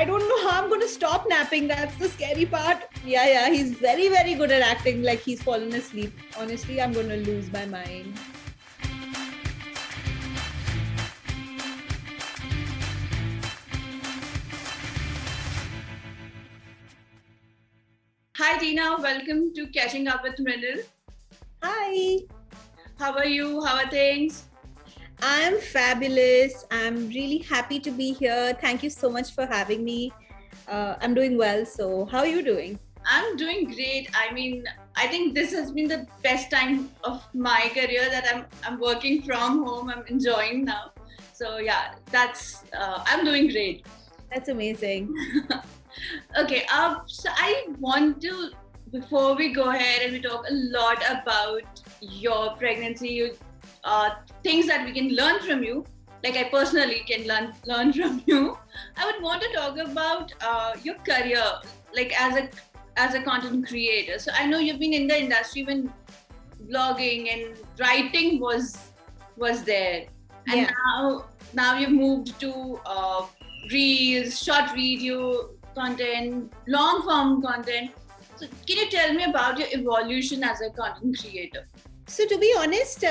I don't know how I'm going to stop napping. That's the scary part. Yeah. He's very, very good at acting like he's fallen asleep. Honestly, I'm going to lose my mind. Hi Tina, welcome to Catching Up with Mrinil. Hi. How are you? How are things? I'm fabulous. I'm really happy to be here. Thank you so much for having me. I'm doing well. So how are you doing? I'm doing great. I mean, I think this has been the best time of my career that I'm working from home. I'm enjoying now. So yeah, I'm doing great. That's amazing. Okay, so I want to, before we go ahead and we talk a lot about your pregnancy, things that we can learn from you, like I personally can learn from you. I would want to talk about your career, like as a content creator. So I know you've been in the industry when blogging and writing was there, and now you've moved to reels, short video content, long form content. So can you tell me about your evolution as a content creator? So to be honest,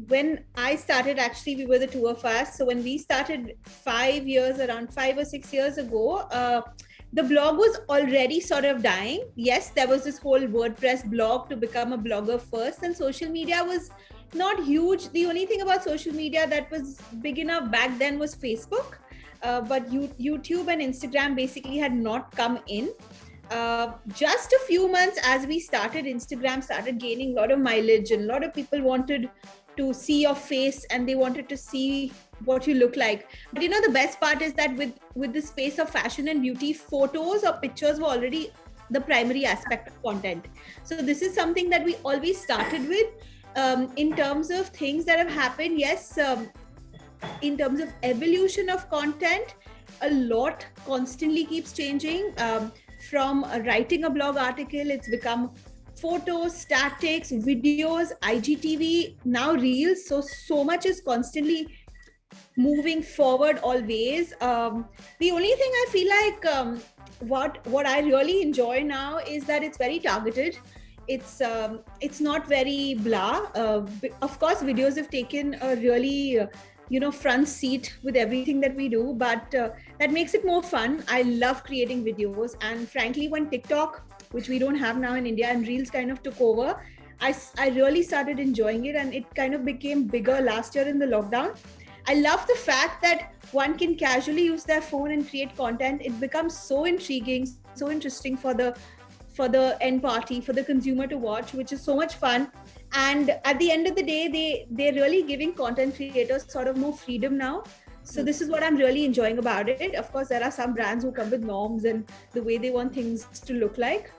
when I started, actually, we were the two of us. So when we started around 5 or 6 years ago, the blog was already sort of dying. Yes, there was this whole WordPress blog to become a blogger first, and social media was not huge. The only thing about social media that was big enough back then was Facebook. But YouTube and Instagram basically had not come in. Just a few months as we started, Instagram started gaining a lot of mileage, and a lot of people wanted to see your face and they wanted to see what you look like. But you know, the best part is that with the space of fashion and beauty, photos or pictures were already the primary aspect of content. So this is something that we always started with. In terms of things that have happened, yes, in terms of evolution of content, a lot constantly keeps changing. From writing a blog article, it's become photos, statics, videos, IGTV, now reels. So much is constantly moving forward always. The only thing I feel like what I really enjoy now is that it's very targeted. It's not very blah. Of course, videos have taken a really front seat with everything that we do, but that makes it more fun. I love creating videos, and frankly, when TikTok, which we don't have now in India, and Reels kind of took over, I really started enjoying it, and it kind of became bigger last year in the lockdown. I love the fact that one can casually use their phone and create content. It becomes so intriguing, so interesting for the end party, for the consumer to watch, which is so much fun. And at the end of the day, they're really giving content creators sort of more freedom now. So this is what I'm really enjoying about it. Of course, there are some brands who come with norms and the way they want things to look like.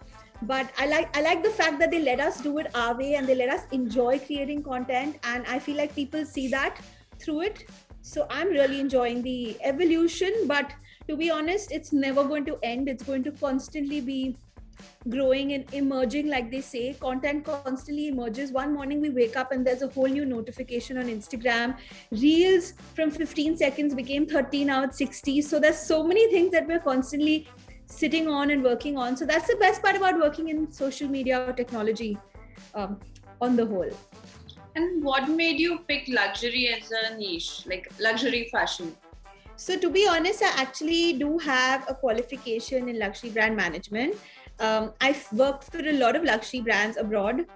But I like the fact that they let us do it our way and they let us enjoy creating content. And I feel like people see that through it. So I'm really enjoying the evolution. But to be honest, it's never going to end. It's going to constantly be growing and emerging. Like they say, content constantly emerges. One morning we wake up and there's a whole new notification on Instagram. Reels from 15 seconds became 30, now it's 60. So there's so many things that we're constantly sitting on and working on. So that's the best part about working in social media or technology on the whole. And what made you pick luxury as a niche, like luxury fashion? So to be honest, I actually do have a qualification in luxury brand management. I've worked for a lot of luxury brands abroad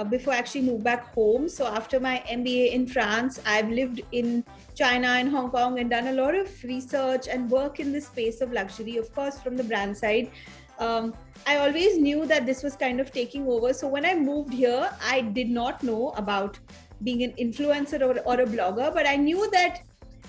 before I actually moved back home. So after my MBA in France, I've lived in China and Hong Kong and done a lot of research and work in the space of luxury, of course, from the brand side. I always knew that this was kind of taking over. So when I moved here, I did not know about being an influencer or a blogger, but I knew that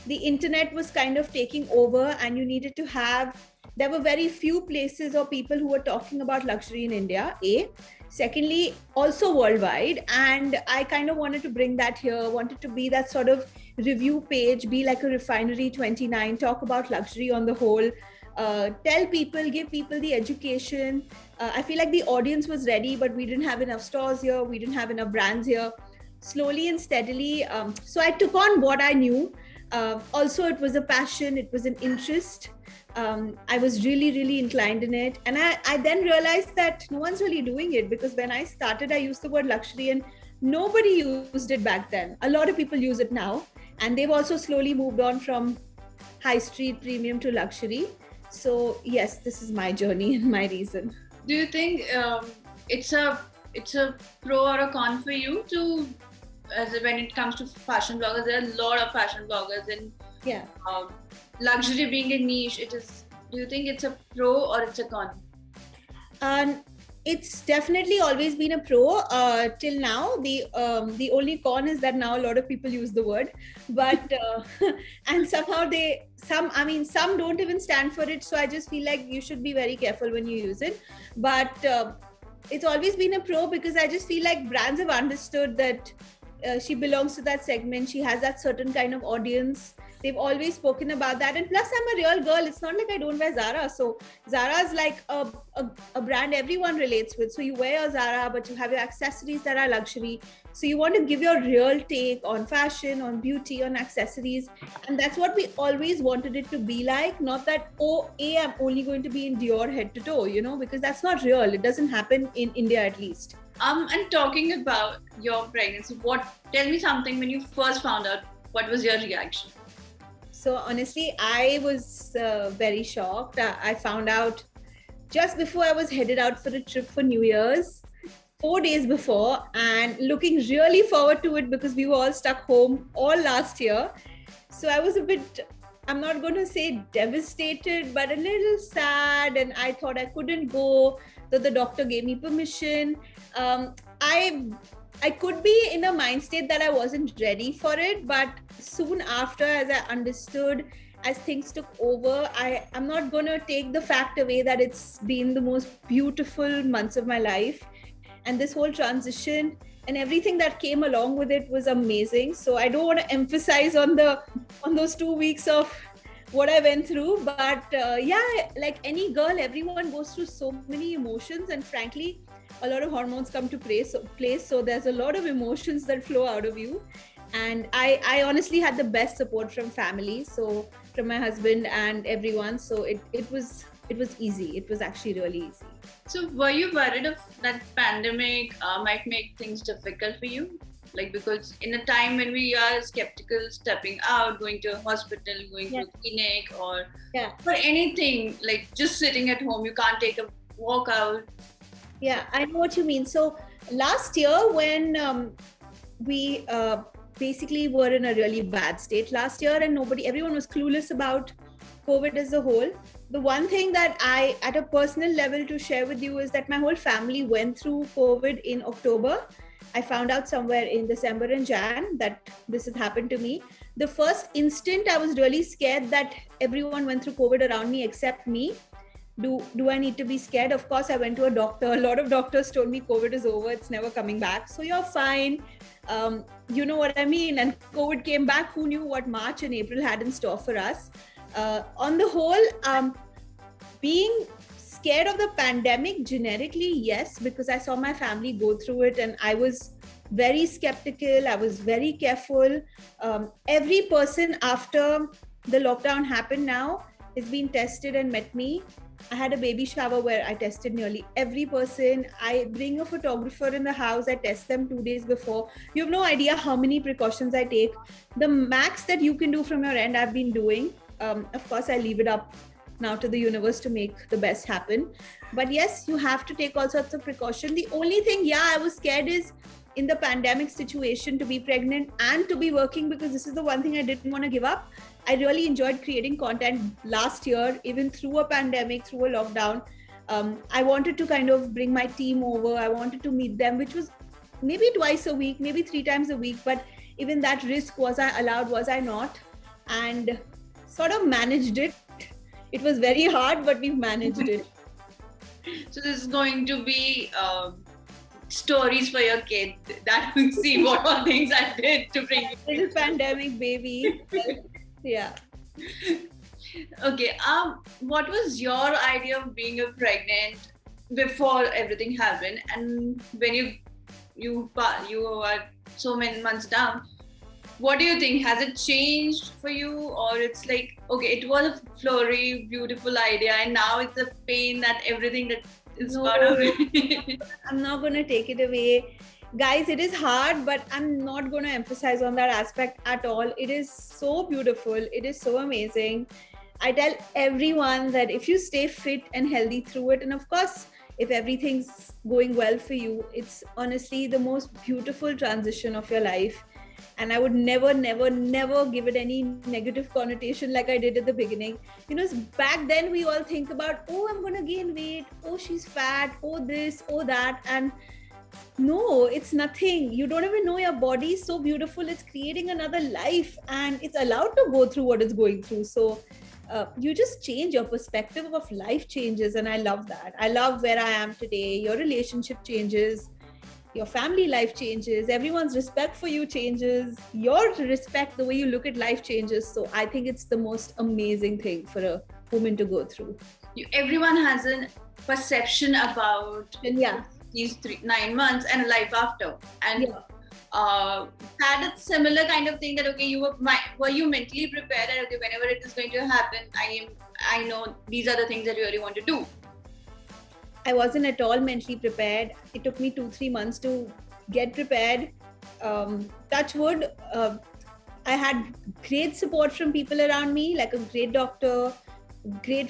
the internet was kind of taking over and you needed to have, there were very few places or people who were talking about luxury in India, A. Secondly, also worldwide. And I kind of wanted to bring that here, wanted to be that sort of review page, be like a Refinery 29, talk about luxury on the whole, tell people, give people the education. I feel like the audience was ready, but we didn't have enough stores here. We didn't have enough brands here. Slowly and steadily. So I took on what I knew. Also, it was a passion, it was an interest. I was really inclined in it. And I then realized that no one's really doing it, because when I started, I used the word luxury and nobody used it back then. A lot of people use it now. And they've also slowly moved on from high street premium to luxury. So yes, this is my journey and my reason. Do you think it's a pro or a con for you to, when it comes to fashion bloggers? There are a lot of fashion bloggers, and yeah, luxury being a niche, do you think it's a pro or it's a con? It's definitely always been a pro till now. The only con is that now a lot of people use the word, but and somehow some don't even stand for it. So I just feel like you should be very careful when you use it. But it's always been a pro, because I just feel like brands have understood that she belongs to that segment. She has that certain kind of audience. They've always spoken about that. And plus, I'm a real girl. It's not like I don't wear Zara. So Zara is like a brand everyone relates with. So you wear your Zara, but you have your accessories that are luxury. So you want to give your real take on fashion, on beauty, on accessories. And that's what we always wanted it to be like. Not that, I'm only going to be in Dior head to toe, because that's not real. It doesn't happen in India, at least. And talking about your pregnancy, tell me something when you first found out. What was your reaction? So honestly, I was very shocked. I found out just before I was headed out for a trip for New Year's, 4 days before, and looking really forward to it because we were all stuck home all last year. So I was a bit, I'm not going to say devastated, but a little sad, and I thought I couldn't go, though the doctor gave me permission. I could be in a mind state that I wasn't ready for it, but soon after, as I understood, as things took over, I'm not going to take the fact away that it's been the most beautiful months of my life. And this whole transition and everything that came along with it was amazing. So I don't want to emphasize on those 2 weeks of what I went through, but like any girl, everyone goes through so many emotions, and frankly, a lot of hormones come to place. So there's a lot of emotions that flow out of you. And I honestly had the best support from family, so from my husband and everyone. So it was easy. It was actually really easy. So were you worried of that pandemic might make things difficult for you? Like, because in a time when we are skeptical, stepping out, going to a hospital, going to a clinic, or for anything, like just sitting at home, you can't take a walk out. Yeah, I know what you mean. So last year, when we basically were in a really bad state last year, and everyone was clueless about COVID as a whole. The one thing that I, at a personal level, to share with you is that my whole family went through COVID in October. I found out somewhere in December and Jan that this had happened to me. The first instant, I was really scared that everyone went through COVID around me except me. Do I need to be scared? Of course, I went to a doctor. A lot of doctors told me COVID is over. It's never coming back. So you're fine. You know what I mean? And COVID came back. Who knew what March and April had in store for us? On the whole, being scared of the pandemic generically, yes, because I saw my family go through it, and I was very skeptical. I was very careful. Every person after the lockdown happened now is being tested and met me. I had a baby shower where I tested nearly every person. I bring a photographer in the house. I test them 2 days before. You have no idea how many precautions I take. The max that you can do from your end, I've been doing. Of course, I leave it up now to the universe to make the best happen. But yes, you have to take all sorts of precaution. The only thing, I was scared is in the pandemic situation to be pregnant and to be working, because this is the one thing I didn't want to give up. I really enjoyed creating content last year, even through a pandemic, through a lockdown. I wanted to kind of bring my team over. I wanted to meet them, which was maybe twice a week, maybe 3 times a week. But even that risk, was I allowed, was I not? And sort of managed it. It was very hard, but we've managed it. So this is going to be stories for your kids that will see what all things I did to bring you. Little pandemic baby. Yeah. Okay. What was your idea of being a pregnant before everything happened, and when you are so many months down, what do you think? Has it changed for you, or it's like, okay, it was a flowery, beautiful idea, and now it's a pain that everything that is part of it. I'm not going to take it away. Guys, it is hard, but I'm not going to emphasize on that aspect at all. It is so beautiful. It is so amazing. I tell everyone that if you stay fit and healthy through it, and of course, if everything's going well for you, it's honestly the most beautiful transition of your life. And I would never give it any negative connotation like I did at the beginning. You know, back then we all think about, oh, I'm going to gain weight. Oh, she's fat. Oh, this, oh, that. And no, it's nothing. You don't even know your body is so beautiful. It's creating another life and it's allowed to go through what it's going through. So you just change your perspective of life changes. And I love that. I love where I am today. Your relationship changes. Your family life changes, everyone's respect for you changes, your respect, the way you look at life changes. So I think it's the most amazing thing for a woman to go through. Everyone has a perception about these 9 months and life after. And had a similar kind of thing that, okay, were you mentally prepared that, okay, whenever it is going to happen, I know these are the things that you really want to do? I wasn't at all mentally prepared. It took me 2-3 months to get prepared. Touch wood, I had great support from people around me, like a great doctor, great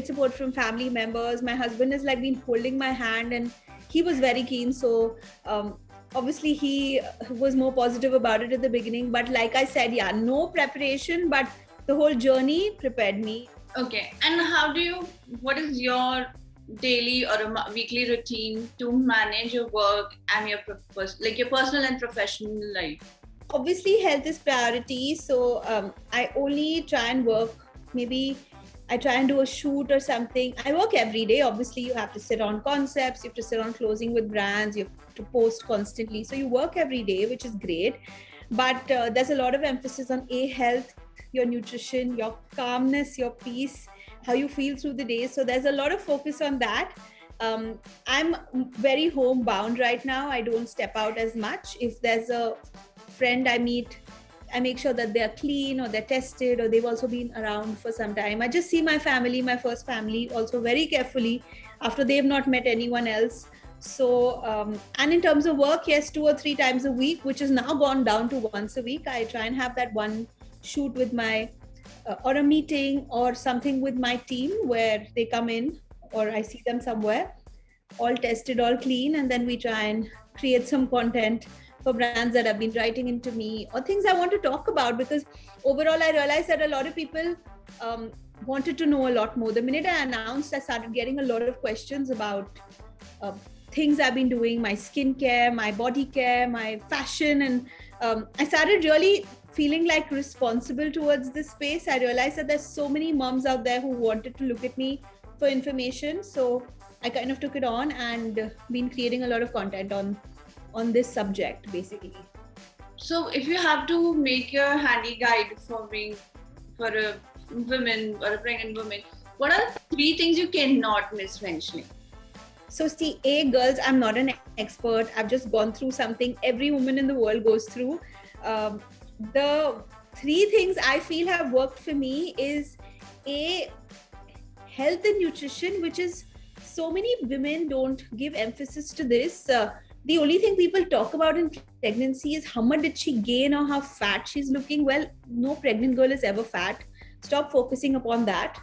support from family members. My husband has like been holding my hand and he was very keen. So obviously he was more positive about it at the beginning. But like I said, no preparation, but the whole journey prepared me. Okay. And what is your daily or a weekly routine to manage your work and your personal and professional life? Obviously health is priority, so I only try and work, maybe I try and do a shoot or something. I work every day. Obviously you have to sit on concepts, you have to sit on closing with brands, you have to post constantly, so you work every day, which is great. But there's a lot of emphasis on health, your nutrition, your calmness, your peace, how you feel through the day. So there's a lot of focus on that. I'm very homebound right now. I don't step out as much. If there's a friend I meet, I make sure that they're clean or they're tested or they've also been around for some time. I just see my family, my first family, also very carefully after they've not met anyone else. So, and in terms of work, yes, 2 or 3 times a week, which has now gone down to once a week. I try and have that one shoot with my or a meeting or something with my team where they come in or I see them somewhere, all tested, all clean, and then we try and create some content for brands that have been writing into me or things I want to talk about, because overall I realized that a lot of people wanted to know a lot more. The minute I announced, I started getting a lot of questions about things I've been doing, my skincare, my body care, my fashion, and I started really feeling like responsible towards this space. I realized that there's so many moms out there who wanted to look at me for information. So I kind of took it on and been creating a lot of content on this subject, basically. So if you have to make your handy guide for a woman or a pregnant woman, what are 3 things you cannot miss mentioning? So see, girls, I'm not an expert. I've just gone through something every woman in the world goes through. The 3 things I feel have worked for me is health and nutrition, which is so many women don't give emphasis to this. The only thing people talk about in pregnancy is how much did she gain or how fat she's looking. Well, no pregnant girl is ever fat. Stop focusing upon that.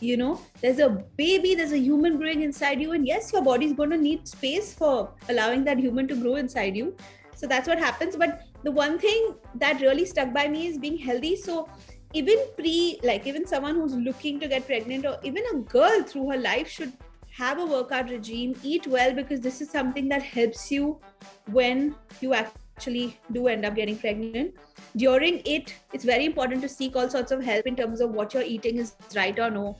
You know, there's a baby, there's a human growing inside you, and yes, your body's going to need space for allowing that human to grow inside you. So that's what happens. But the one thing that really stuck by me is being healthy. So even even someone who's looking to get pregnant, or even a girl through her life, should have a workout regime, eat well, because this is something that helps you when you actually do end up getting pregnant. During it, it's very important to seek all sorts of help in terms of what you're eating is right or no.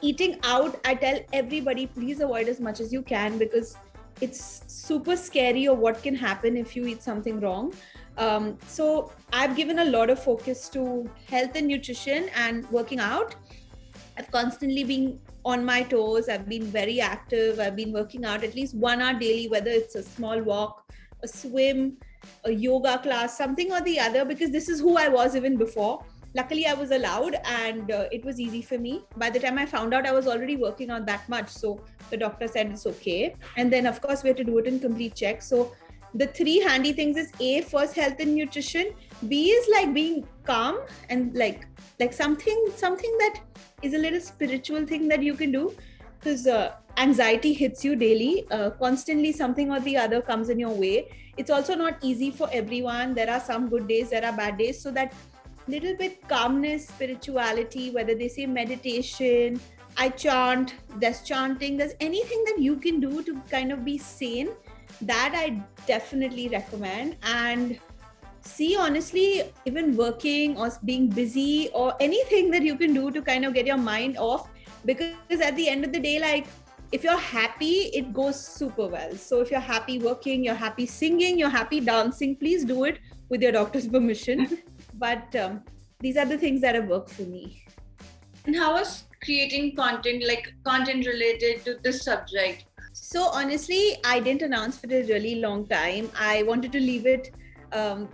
Eating out, I tell everybody, please avoid as much as you can, because it's super scary of what can happen if you eat something wrong. So I've given a lot of focus to health and nutrition and working out. I've constantly been on my toes. I've been very active. I've been working out at least 1 hour daily, whether it's a small walk, a swim, a yoga class, something or the other, because this is who I was even before. Luckily, I was allowed, and it was easy for me. By the time I found out, I was already working on that much. So the doctor said it's okay. And then, of course, we had to do it in complete check. So the three handy things is A, first, health and nutrition. B is like being calm and like something that is a little spiritual thing that you can do, because anxiety hits you daily. Constantly something or the other comes in your way. It's also not easy for everyone. There are some good days, there are bad days. So that little bit calmness, spirituality, whether they say meditation, I chant, there's chanting, there's anything that you can do to kind of be sane, that I definitely recommend. And see, honestly, even working or being busy or anything that you can do to kind of get your mind off, because at the end of the day, like, if you're happy, it goes super well. So if you're happy working, you're happy singing, you're happy dancing, please do it with your doctor's permission. But these are the things that have worked for me. And how was creating content, like content related to this subject? So honestly, I didn't announce for a really long time. I wanted to leave it. I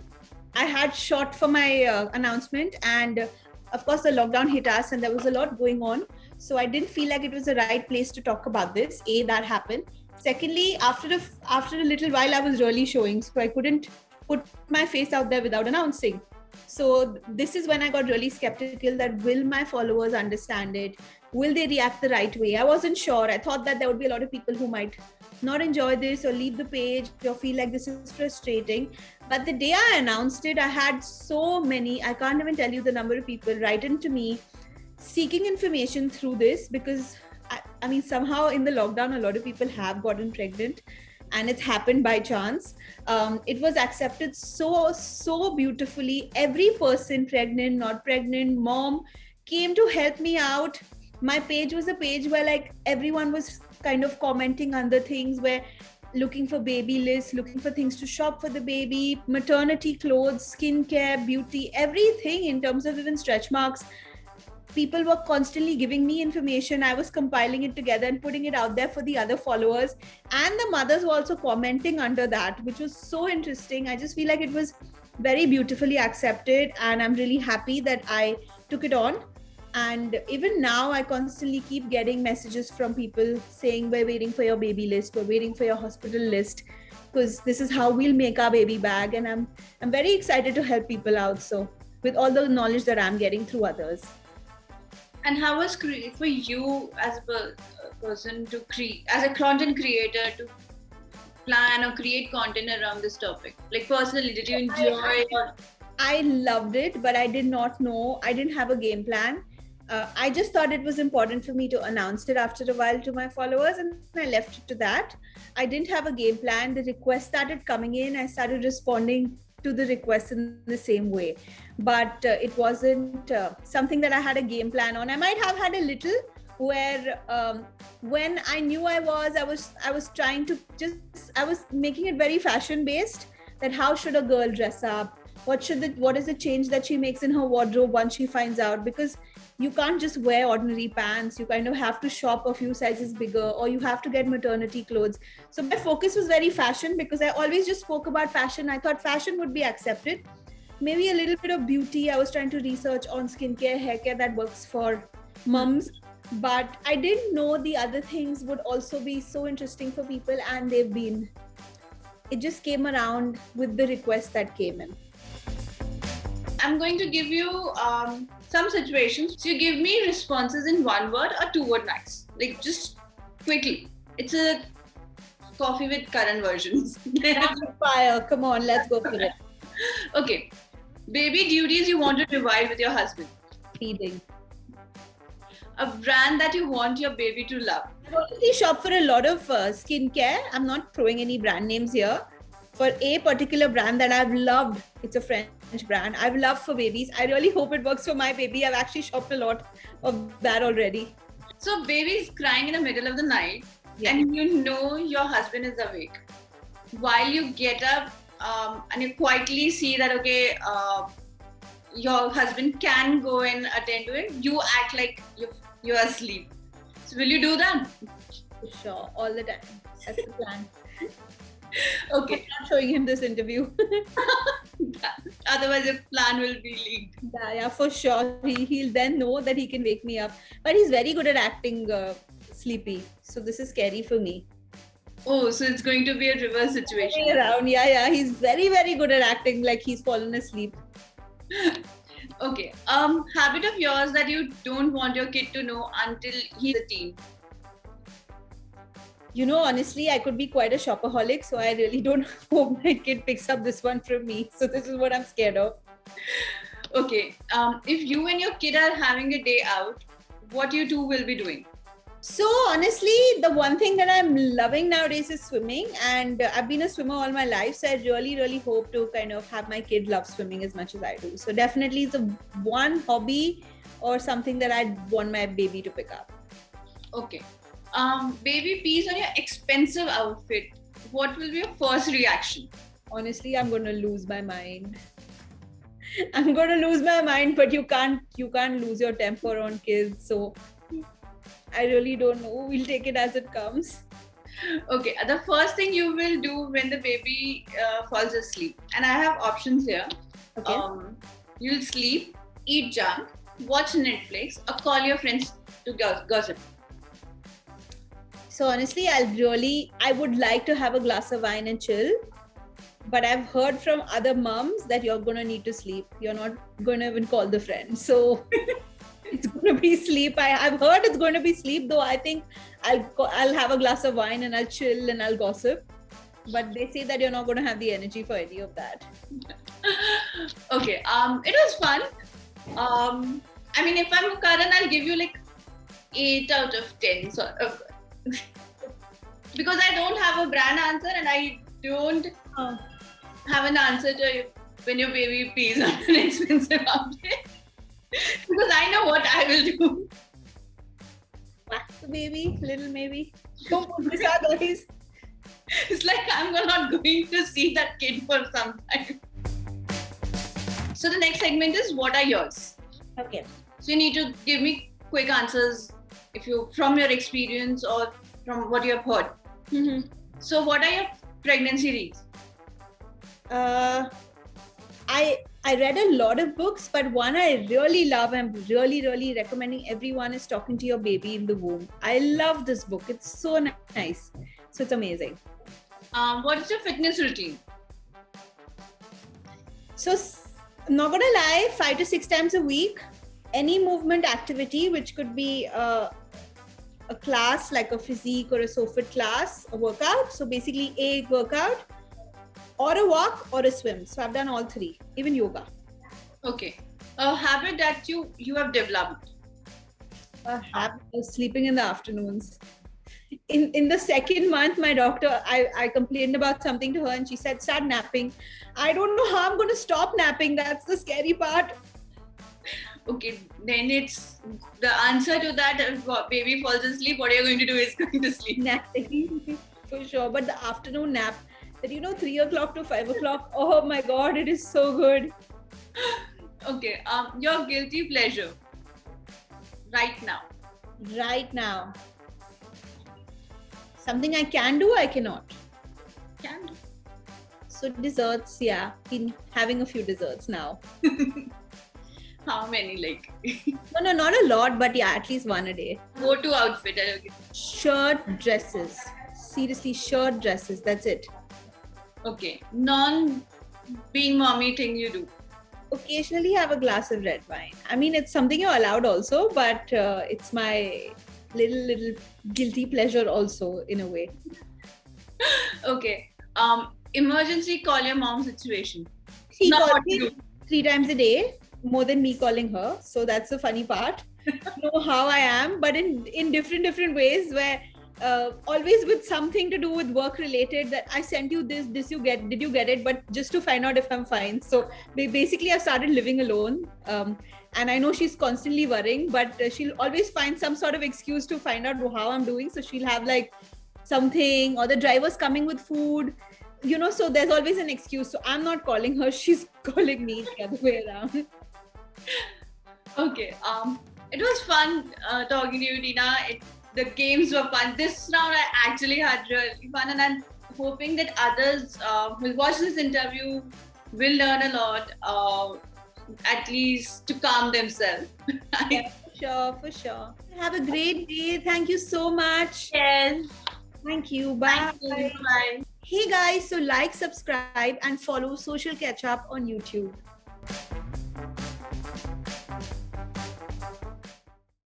had shot for my announcement, and of course the lockdown hit us and there was a lot going on. So I didn't feel like it was the right place to talk about this. A, that happened. Secondly, after a little while, I was really showing, so I couldn't put my face out there without announcing. So this is when I got really skeptical that will my followers understand it? Will they react the right way? I wasn't sure. I thought that there would be a lot of people who might not enjoy this or leave the page or feel like this is frustrating. But the day I announced it, I had so many, I can't even tell you the number of people write into me seeking information through this, because I mean, somehow in the lockdown, a lot of people have gotten pregnant, and it's happened by chance. It was accepted so beautifully. Every person, pregnant, not pregnant, mom, came to help me out. My page was a page where like everyone was kind of commenting under things, where looking for baby lists, looking for things to shop for the baby, maternity clothes, skincare, beauty, everything in terms of even stretch marks. People were constantly giving me information. I was compiling it together and putting it out there for the other followers. And the mothers were also commenting under that, which was so interesting. I just feel like it was very beautifully accepted, and I'm really happy that I took it on. And even now, I constantly keep getting messages from people saying, we're waiting for your baby list, we're waiting for your hospital list, because this is how we'll make our baby bag. And I'm very excited to help people out. So with all the knowledge that I'm getting through others. And how was for you as a person to create, as a content creator, to plan or create content around this topic? Like personally, did you enjoy it? I loved it, but I did not know. I didn't have a game plan. I just thought it was important for me to announce it after a while to my followers, and I left it to that. I didn't have a game plan. The requests started coming in. I started responding to the requests in the same way, but it wasn't something that I had a game plan on. I might have had a little, where when I knew I was trying to I was making it very fashion based, that how should a girl dress up, what is the change that she makes in her wardrobe once she finds out, because you can't just wear ordinary pants. You kind of have to shop a few sizes bigger, or you have to get maternity clothes. So my focus was very fashion, because I always just spoke about fashion. I thought fashion would be accepted. Maybe a little bit of beauty. I was trying to research on skincare, hair care that works for mums. But I didn't know the other things would also be so interesting for people, and they've been. It just came around with the requests that came in. I'm going to give you some situations. So you give me responses in one word or two word max. Like just quickly. It's a coffee with Karan versions. Fire. Come on, let's go for it. Okay. Baby duties you want to divide with your husband. Feeding. A brand that you want your baby to love. I already shop for a lot of skincare. I'm not throwing any brand names here. For a particular brand that I've loved, it's a French brand. I've loved for babies. I really hope it works for my baby. I've actually shopped a lot of that already. So baby's crying in the middle of the night, and you know your husband is awake. While you get up and you quietly see that, okay, your husband can go and attend to it, you act like you're asleep. So will you do that? For sure, all the time. That's the plan. Okay. I'm not showing him this interview. Otherwise, the plan will be leaked. Yeah, for sure. He'll then know that he can wake me up. But he's very good at acting sleepy. So this is scary for me. Oh, so it's going to be a reverse situation. Around, yeah. He's very, very good at acting like he's fallen asleep. Okay. Habit of yours that you don't want your kid to know until he's a teen. You know, honestly, I could be quite a shopaholic, so I really don't hope my kid picks up this one from me. So this is what I'm scared of. Okay. If you and your kid are having a day out, what you two will be doing? So honestly, the one thing that I'm loving nowadays is swimming, and I've been a swimmer all my life. So I really, really hope to kind of have my kid love swimming as much as I do. So definitely it's a one hobby or something that I want my baby to pick up. Okay. Baby pees on your expensive outfit. What will be your first reaction? Honestly, I'm going to lose my mind. I'm going to lose my mind, but you can't lose your temper on kids. So I really don't know. We'll take it as it comes. Okay, the first thing you will do when the baby falls asleep, and I have options here. Okay. You'll sleep, eat junk, watch Netflix, or call your friends to gossip. So honestly, I would like to have a glass of wine and chill. But I've heard from other moms that you're going to need to sleep. You're not going to even call the friend. So it's going to be sleep. I've heard it's going to be sleep, though I think I'll have a glass of wine and I'll chill and I'll gossip. But they say that you're not going to have the energy for any of that. Okay. It was fun. I mean, if I'm Karan, I'll give you like 8 out of 10. So, because I don't have a brand answer and I don't have an answer to when your baby pees on an expensive outfit. Because I know what I will do. Whack the baby, little maybe. Don't put this out, guys. It's like I'm not going to see that kid for some time. So the next segment is what are yours? Okay. So you need to give me quick answers from your experience or from what you have heard. Mm-hmm. So what are your pregnancy reads? I read a lot of books, but one I really love and I'm really, really recommending everyone is Talking to Your Baby in the Womb. I love this book. It's so nice. So it's amazing. What is your fitness routine? So I'm not gonna lie, 5 to 6 times a week, any movement activity, which could be a class like a physique or a SoFit class, a workout. So basically a workout, or a walk or a swim. So I've done all three, even yoga. Okay. A habit that you have developed? A habit of sleeping in the afternoons. In the second month, my doctor, I complained about something to her and she said, start napping. I don't know how I'm going to stop napping. That's the scary part. Okay, then it's the answer to that. If baby falls asleep, what you're going to do is going to sleep. Napping, for sure. But the afternoon nap, 3 o'clock to 5 o'clock. Oh my God, it is so good. Okay, your guilty pleasure right now. Right now. Something I can do, I cannot. Can do. So desserts, yeah. Been having a few desserts now. How many? Like? No, not a lot, but yeah, at least one a day. Go-to outfit. Okay. Shirt, dresses. Seriously, shirt, dresses. That's it. Okay. Non-being mommy thing you do? Occasionally have a glass of red wine. I mean, it's something you're allowed also, but it's my little guilty pleasure also in a way. Okay. Emergency call your mom situation. She calls me 3 times a day, more than me calling her. So that's the funny part. You know how I am, but in different ways where always with something to do with work related, that I sent you this did you get it, but just to find out if I'm fine. So basically I've started living alone, and I know she's constantly worrying, but she'll always find some sort of excuse to find out how I'm doing. So she'll have like something, or the driver's coming with food, so there's always an excuse. So I'm not calling her, she's calling me, the other way around. Okay, it was fun talking to you, Tina. The games were fun. This round I actually had really fun, and hoping that others who will watch this interview will learn a lot, at least to calm themselves. Yeah, for sure. Have a great day. Thank you so much. Yes. Thank you. Bye. Thank you. Bye. Hey guys, so like, subscribe, and follow Social Catch Up on YouTube.